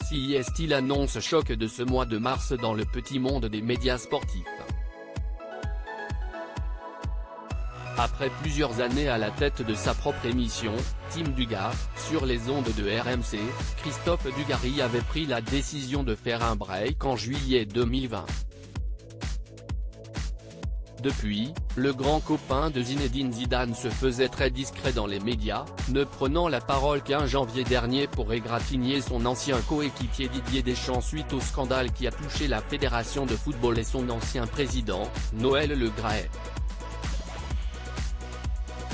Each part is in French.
CIST annonce choc de ce mois de mars dans le petit monde des médias sportifs. Après plusieurs années à la tête de sa propre émission, Team Dugar, sur les ondes de RMC, Christophe Dugarry avait pris la décision de faire un break en juillet 2020. Depuis, le grand copain de Zinedine Zidane se faisait très discret dans les médias, ne prenant la parole qu'un janvier dernier pour égratigner son ancien coéquipier Didier Deschamps suite au scandale qui a touché la fédération de football et son ancien président, Noël Le Graët.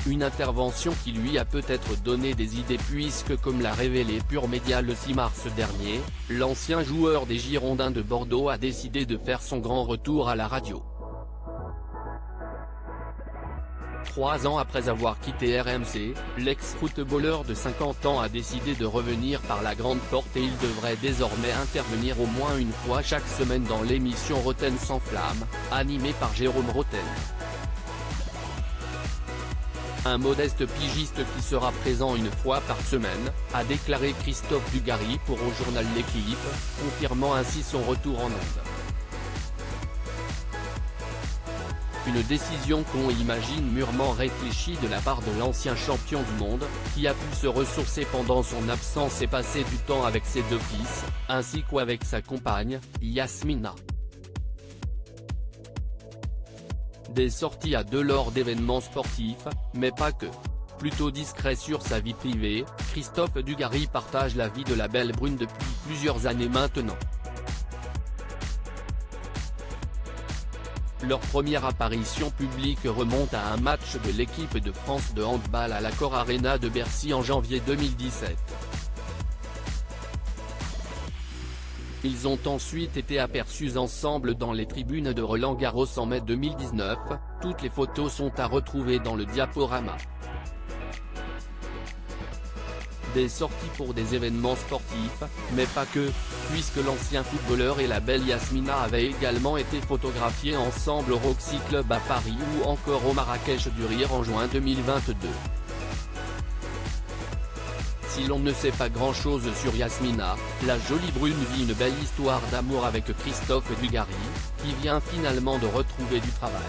Une intervention qui lui a peut-être donné des idées puisque, comme l'a révélé Pure Média le 6 mars dernier, l'ancien joueur des Girondins de Bordeaux a décidé de faire son grand retour à la radio. 3 ans après avoir quitté RMC, l'ex-footballeur de 50 ans a décidé de revenir par la grande porte et il devrait désormais intervenir au moins une fois chaque semaine dans l'émission Roten sans flamme, animée par Jérôme Roten. Un modeste pigiste qui sera présent une fois par semaine, a déclaré Christophe Dugarry pour au journal L'Équipe, confirmant ainsi son retour en ondes. Une décision qu'on imagine mûrement réfléchie de la part de l'ancien champion du monde, qui a pu se ressourcer pendant son absence et passer du temps avec ses 2 fils, ainsi qu'avec sa compagne, Yasmina. Des sorties à 2 lors d'événements sportifs, mais pas que. Plutôt discret sur sa vie privée, Christophe Dugarry partage la vie de la belle brune depuis plusieurs années maintenant. Leur première apparition publique remonte à un match de l'équipe de France de handball à l'Accor Arena de Bercy en janvier 2017. Ils ont ensuite été aperçus ensemble dans les tribunes de Roland-Garros en mai 2019, toutes les photos sont à retrouver dans le diaporama. Des sorties pour des événements sportifs, mais pas que, puisque l'ancien footballeur et la belle Yasmina avaient également été photographiés ensemble au Roxy Club à Paris ou encore au Marrakech du Rire en juin 2022. Si l'on ne sait pas grand-chose sur Yasmina, la jolie brune vit une belle histoire d'amour avec Christophe Dugarry, qui vient finalement de retrouver du travail.